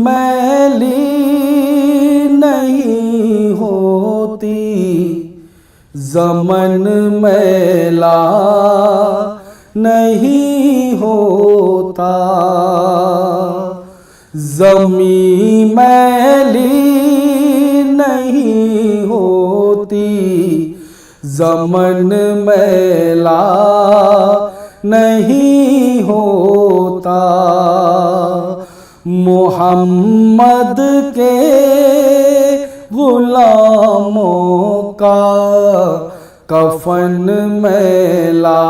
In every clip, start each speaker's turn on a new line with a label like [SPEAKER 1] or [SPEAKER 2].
[SPEAKER 1] میلی نہیں ہوتی، زمن میلا نہیں ہوتا، زمین میلی نہیں ہوتی، زمن میلا نہیں ہوتا، محمد کے غلاموں کا کفن میلا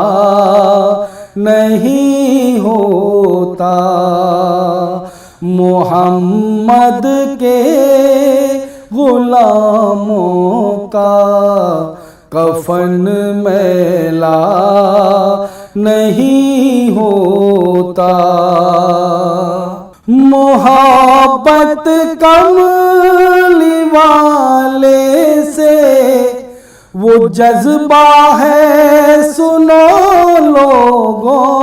[SPEAKER 1] نہیں ہوتا، محمد کے غلاموں کا کفن میلا نہیں ہوتا، محبت کملی والے سے وہ جذبہ ہے سنو لوگوں،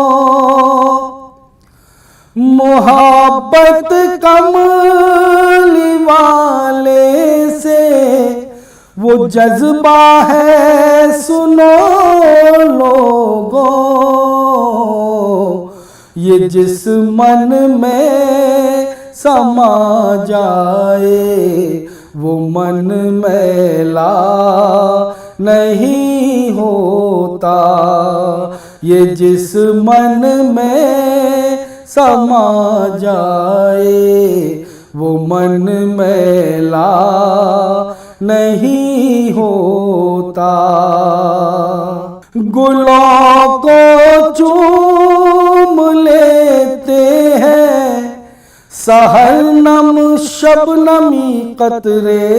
[SPEAKER 1] محبت کملی والے سے وہ جذبہ ہے سنو لوگوں، یہ جس من میں سما جائے وہ من میلا نہیں ہوتا، یہ جس من میں سما جائے وہ من میلا نہیں ہوتا، گلوں کو چوم لیتے ہیں سحر نم شبنمی قطرے،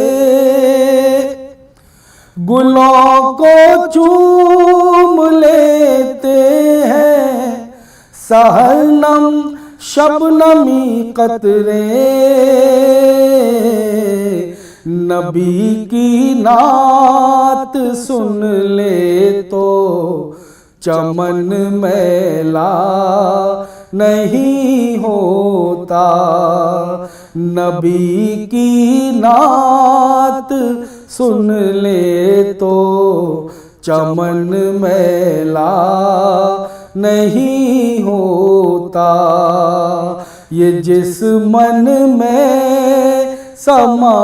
[SPEAKER 1] گلوں کو چوم لیتے ہیں سحر نم شبنمی قطرے، نبی کی نعت سن لے تو چمن میلا نہیں ہوتا، نبی کی نعت سن لے تو چمن میلا نہیں ہوتا، یہ جس من میں سما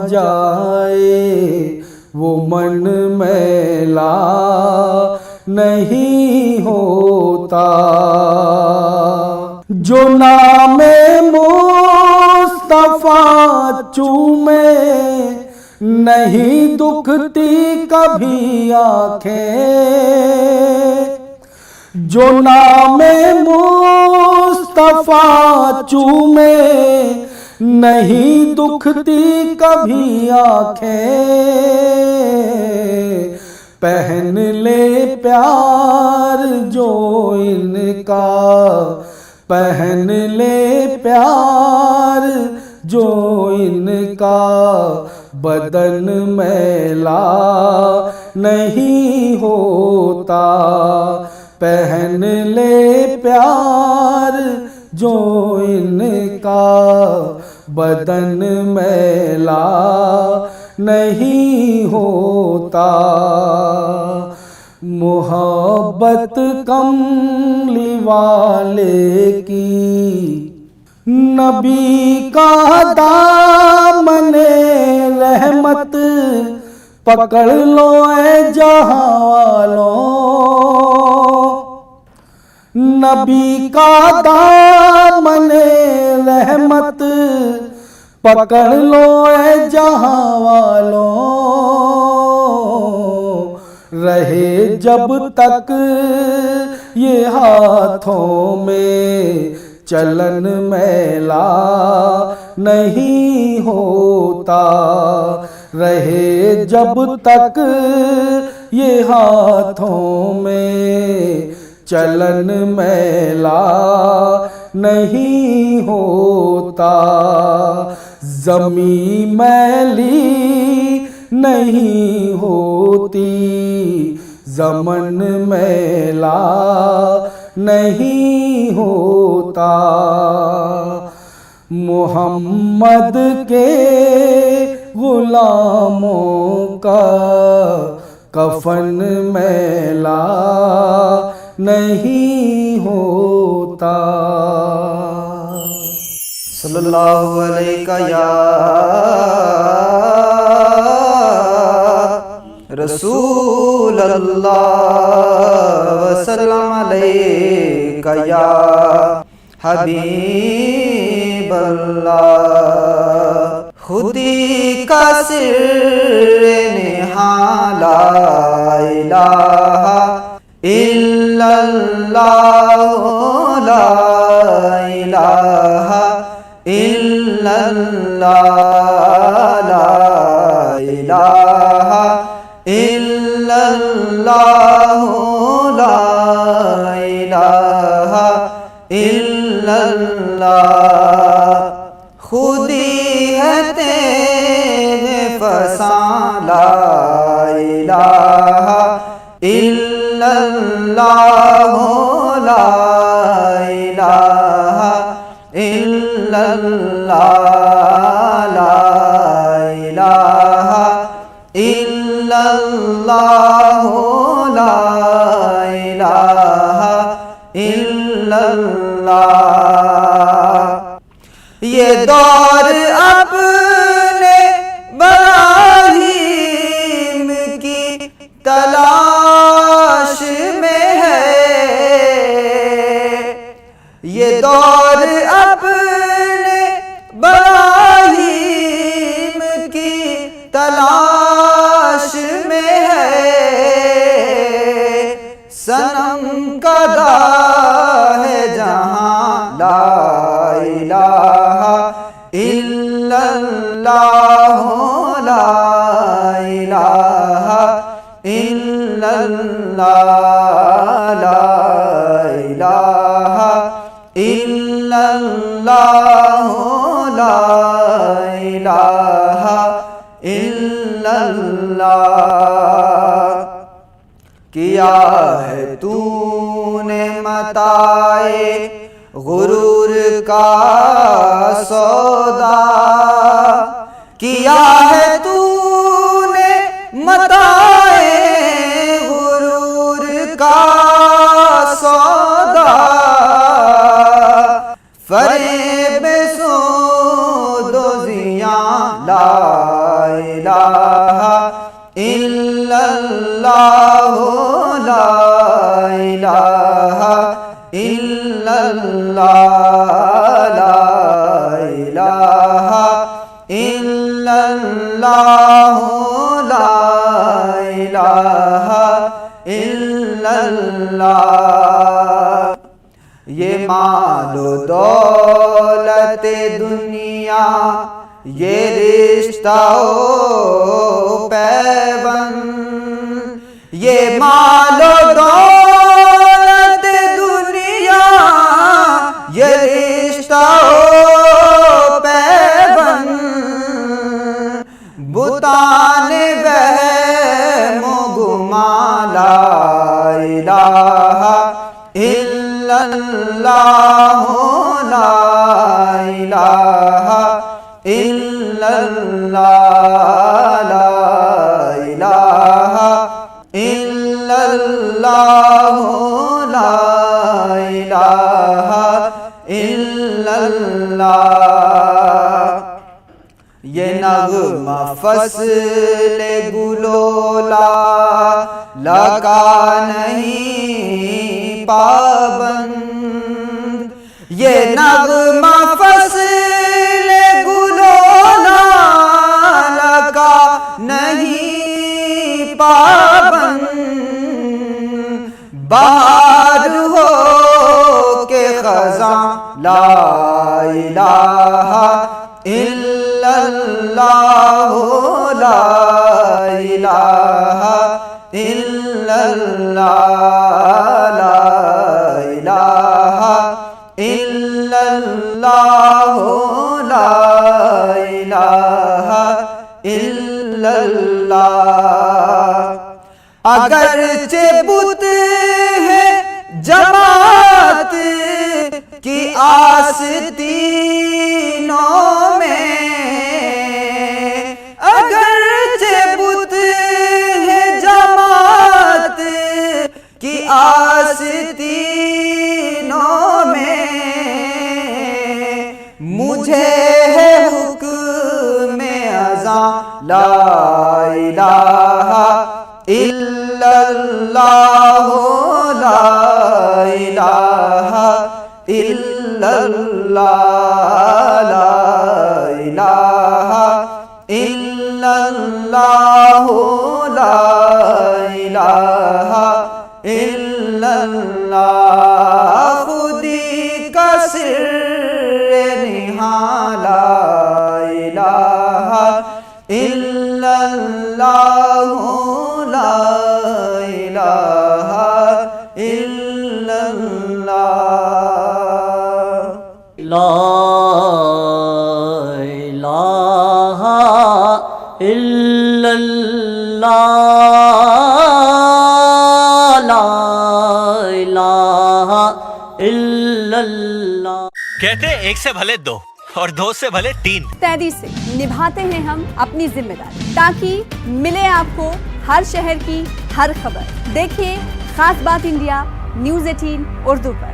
[SPEAKER 1] جائے وہ من میلا نہیں ہوتا، جو نام مصطفیٰ چومے نہیں دکھتی کبھی آنکھیں، جو نام مصطفیٰ چومے نہیں دکھتی کبھی آنکھیں، پہن لے پیار جو ان کا، پہن لے پیار جو ان کا، بدن میلا نہیں ہوتا، پہن لے پیار جو ان کا، بدن میلا نہیں ہوتا، محبت کملی والے کی، نبی کا دامن رحمت پکڑ لو اے جہاں والوں، نبی کا دامن رحمت پکڑ لو اے جہاں والوں، رہے جب تک یہ ہاتھوں میں چلن میلا نہیں ہوتا، رہے جب تک یہ ہاتھوں میں چلن میلا نہیں ہوتا، زمین میلی نہیں ہوتی، زمن میلا نہیں ہوتا، محمد کے غلاموں کا کفن میلا نہیں ہوتا۔
[SPEAKER 2] صلی اللہ علیہ یا رسول اللہ وسلم علیہ یا حبیب اللہ۔ خودی کا سر نہاں لا الہ الا اللہ، لا الہ الا اللہ، لا الہ الا اللہ، لا الہ الا اللہ۔ خودی ہے تیرے فساں، لا الہ الا اللہ، لا الہ الا اللہ، لا الہ الا اللہ، لا الہ الا اللہ۔ یہ دور اپنے براہیم کی تلاش میں ہے، یہ دور اپنے براہیم کی تلاش میں ہے۔ صنم کا داہ ہے جہاں، لا الہ الا اللہ، لا الہ الا اللہ، لا الہ الا اللہ، لا الہ الا اللہ۔ کیا ہے تو نے متاع غرور کا سودا، کیا ہے تو نے متاع غرور کا سودا۔ فریب سود و زیاں، لا الہ الا اللہ، لا الہ الا اللہ، لا الہ الا اللہ، لا الہ الا اللہ۔ یہ مال و دولت دنیا، یہ رشتہ و پیوند، یہ مال و دولت دنیا، یہ رشتہ و پیوند، بتان وہم و گمان، لا الہ الا اللہ، لا الہ الا اللہ، لا الہ الا اللہ، لا الہ الا اللہ۔ یہ نغمہ فصل گلولا لگا نہیں پابند، یہ نغمہ فصل گلولا لگا نہیں پابند۔ بہار ہو کے خزاں، لا الہ الا اللہ، لا الہ الا اللہ، لا الہ الا اللہ، لا الہ الا اللہ۔ اگرچہ بت ہے جماعت کی آستین سینوں میں اگرچہ بت ہے جماعت کی آستینوں میں، مجھے ہے حکم اذاں لا الہ الا اللہ، لا الہ الا اللہ، لا الہ الا اللہ، لا الہ الا اللہ، خودی کا سر نہاں لا الہ الا اللہ، لا الہ الا اللہ،
[SPEAKER 3] لا الہ الا اللہ، لا الہ الا اللہ۔
[SPEAKER 4] کہتے ہیں ایک سے بھلے دو اور دو سے بھلے تین۔
[SPEAKER 5] مستعدی سے نبھاتے ہیں ہم اپنی ذمہ داری تاکہ ملے آپ کو ہر شہر کی ہر خبر۔ دیکھیے خاص بات انڈیا نیوز 18 اردو پر۔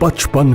[SPEAKER 6] 55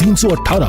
[SPEAKER 6] 318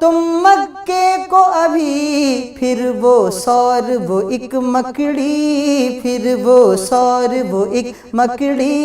[SPEAKER 2] تم مکے کو ابھی، پھر وہ سور وہ ایک مکڑی، پھر وہ سور وہ ایک مکڑی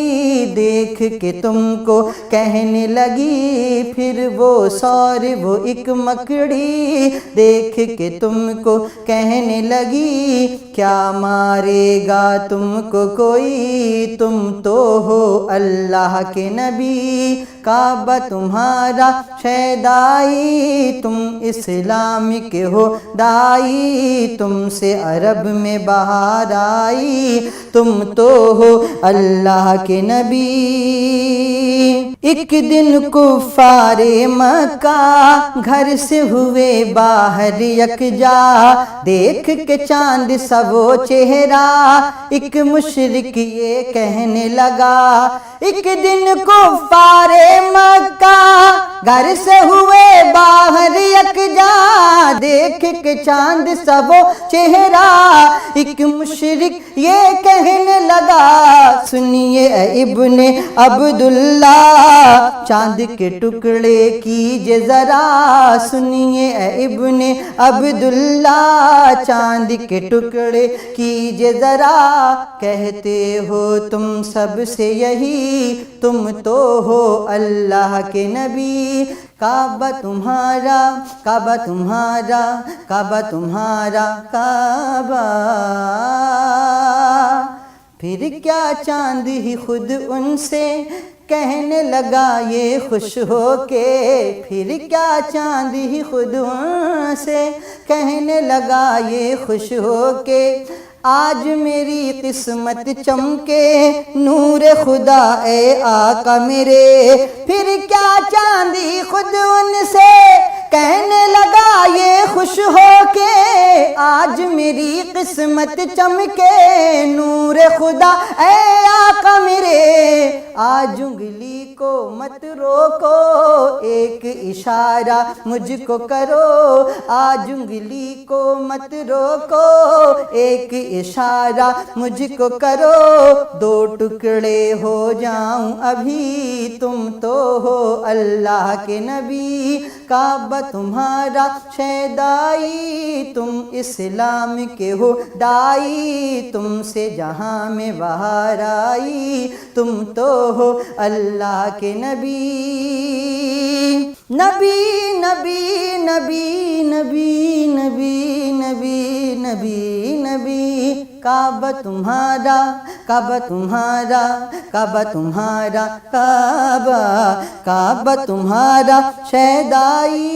[SPEAKER 2] دیکھ کے تم کو کہنے لگی، پھر وہ سور وہ ایک مکڑی دیکھ کے تم کو کہنے لگی، کیا مارے گا تم کو کوئی، تم تو ہو اللہ کے نبی، کعبہ تمہارا شیدائی، تم اسلام کے ہو دائی، تم سے عرب میں بہار آئی، تم تو ہو اللہ کے نبی۔ ایک دن کفار مکہ گھر سے ہوئے باہر یکجا، دیکھ کے چاند سا وہ چہرہ ایک مشرک یہ کہنے لگا، ایک دن کفار مکہ گھر سے ہوئے باہر یکجا، دیکھ کے چاند سا وہ چہرہ ایک مشرک یہ کہنے لگا، سنیے اے ابن عبداللہ چاند کے ٹکڑے کیجے ذرا، سنیے اے ابن عبداللہ چاند کے ٹکڑے کیجے ذرا، کہتے ہو تم سب سے یہی، تم تو ہو اللہ کے نبی، کعبہ تمہارا کعبہ تمہارا کعبہ تمہارا کعبہ۔ پھر کیا چاند ہی خود ان سے کہنے لگا یہ خوش ہو کے، پھر کیا چاند ہی خود ان سے کہنے لگا یہ خوش ہو کے، آج میری قسمت چمکے نور خدا اے آقا میرے، پھر کیا چاند ہی خود ان سے کہنے لگا یہ خوش ہو کے، آج میری قسمت چمکے نور خدا اے آقا میرے، آج انگلی کو مت روکو ایک اشارہ مجھ کو کرو، آج انگلی کو مت روکو ایک اشارہ مجھ کو کرو، دو ٹکڑے ہو جاؤں ابھی، تم تو ہو اللہ کے نبی، کعبہ تمہارا شیدائی، تم اسلام کے ہو دائی، تم سے جہاں میں بہار آئی، تم تو ہو اللہ کے نبی۔ نبی نبی نبی نبی نبی نبی نبی نبی، کعبہ تمہارا کعبہ تمہارا کعبہ تمہارا کعبہ، کعبہ تمہارا شیدائی،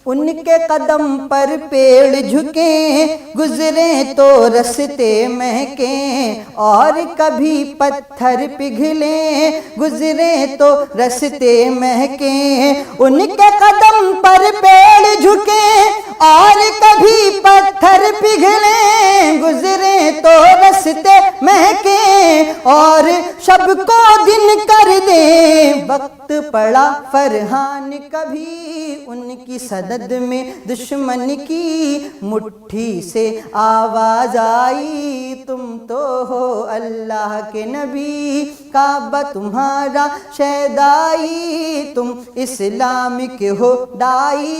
[SPEAKER 2] ان کے قدم پر پیڑ جھکیں گزرے تو رستے مہکیں، اور کبھی پتھر پگھلیں گزرے تو رستے مہکیں، ان کے قدم پر پیڑ جھکیں اور کبھی پتھر پگھلیں گزرے تو رستے مہکیں، اور شب کو دن کر دیں وقت پڑا فرحان کبھی، ان کی صدد میں دشمن کی مٹھی سے آواز آئی، تم تو ہو اللہ کے نبی، کعبہ تمہارا شیدائی، تم اسلام کے ہو دائی،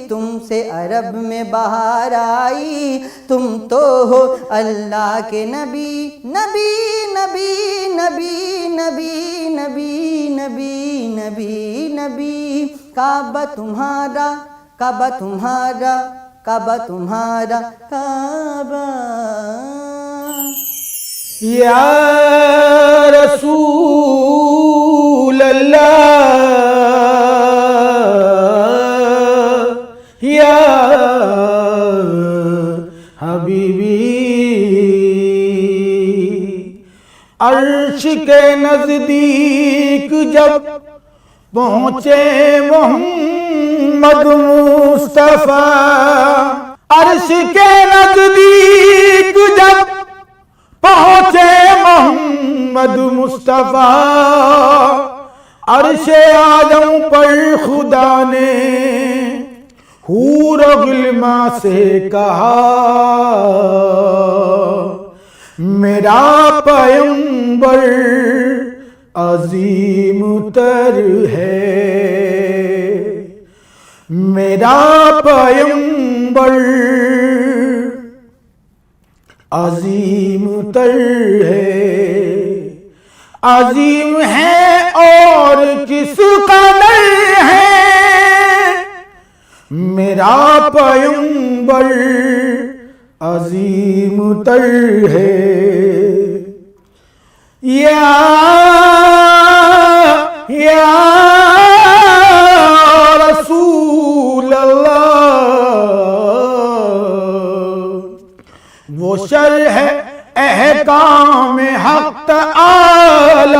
[SPEAKER 2] تم سے عرب میں بہار آئی، تم تو ہو اللہ کے نبی، نبی نبی نبی نبی نبی نبی نبی نبی، کعبہ تمہارا کعبہ تمہارا کعبہ تمہارا کعبہ۔
[SPEAKER 1] یا رسول اللہ، یا حبیبی، عرش کے نزدیک جب پہنچے محمد مصطفیٰ، عرش کے نزدیک جب پہنچے محمد مصطفیٰ، عرش اعظم پر خدا نے حور و غلماں سے کہا، میرا پیغمبر عظیم تر ہے میرا پیغمبر عظیم تر ہے عظیم ہے اور کس قدر ہے میرا پیغمبر عظیم تر ہے یا رسول اللہ وہ شرح احکام حق تعالی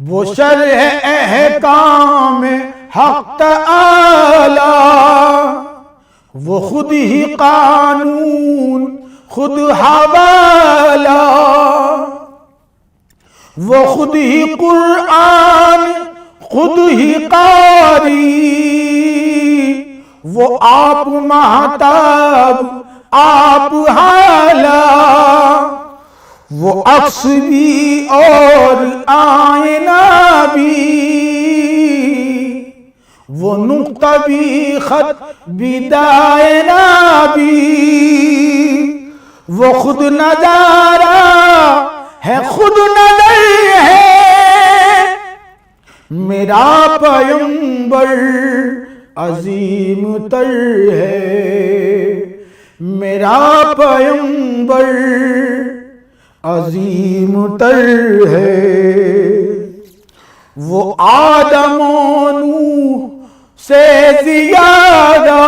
[SPEAKER 1] وہ شرح احکام حق تعالی وہ خود ہی قانون خود حوالہ وہ خود ہی قرآن خود ہی قاری وہ آپ مہتاب آپ حالہ وہ عکس بھی اور آئینہ بھی وہ نقطہ بھی خط بھی دائرہ بھی وہ خود نظارہ ہے خود نظر ہے میرا پیغمبر عظیم تر ہے میرا پیغمبر عظیم تر ہے وہ آدم و نوح سے زیادہ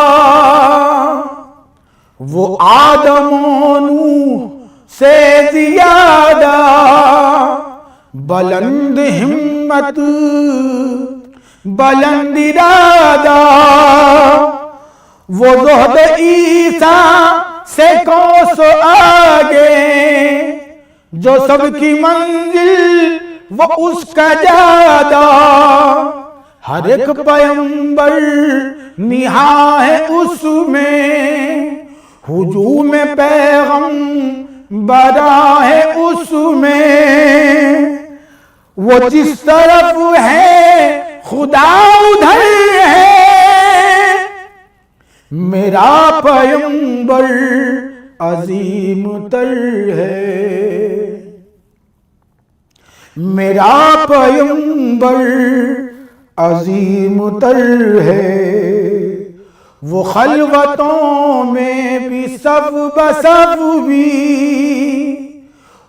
[SPEAKER 1] وہ آدم و نوح سے زیادہ بلند ہمت بلند ارادہ وہ زہد عیسیٰ سے کوسوں آگے جو سب کی منزل وہ اس کا جادہ ہر ایک پیغمبر نہاں ہے اس میں ہجوم پیغمبر ہے اس میں وہ جس طرف ہے خدا ادھر ہے میرا پیغمبر عظیم تر ہے میرا پیغمبر عظیم تر ہے وہ خلوتوں میں بھی سب بسب بھی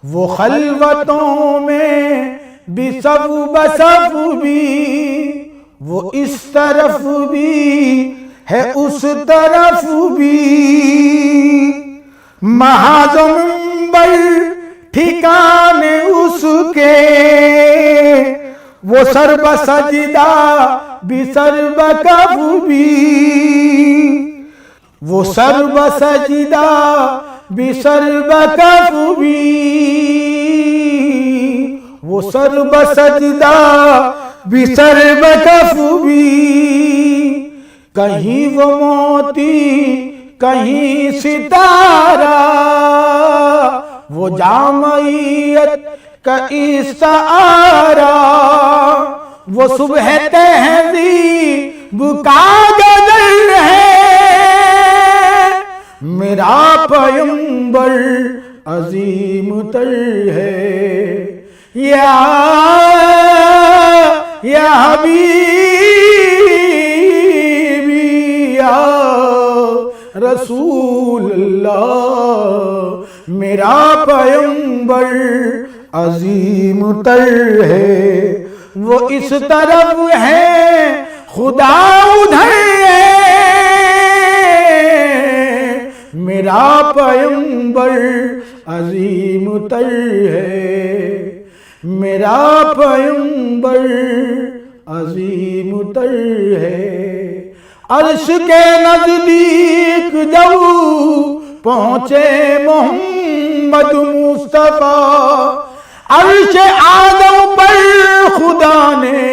[SPEAKER 1] وہ خلوتوں میں بھی سب بسب بھی وہ اس طرف بھی ہے اس طرف بھی محاذ منبر ٹھکانے اس کے وہ سر بسجدہ بھی سر بکف بھی وہ سر بسجدہ بھی سر بکف بھی وہ سر بسجدہ بھی سر بکف بھی کہیں وہ موتی کہیں ستارہ وہ جامعیت کا استعارہ وہ صبح تہذیب کا گزر ہے میرا پیغمبر عظیم تر ہے یا حبیبی یا رسول اللہ میرا پیغمبر عظیم تر ہے وہ اس طرف ہے خدا ادھر ہے میرا پیغمبر عظیم تر ہے میرا پیغمبر عظیم تر ہے عرش کے نزدیک جب پہنچے محمد مصطفیٰ عرش آدم پر خدا نے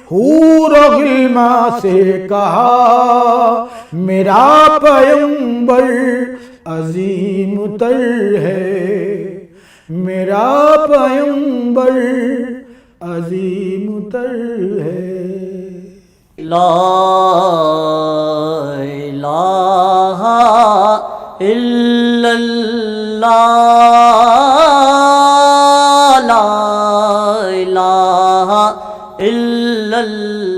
[SPEAKER 1] حور و غلما سے کہا میرا پیغمبر عظیم تر ہے میرا پیغمبر عظیم تر ہے.
[SPEAKER 3] لا الہ الا اللہ، لا الہ الا اللہ.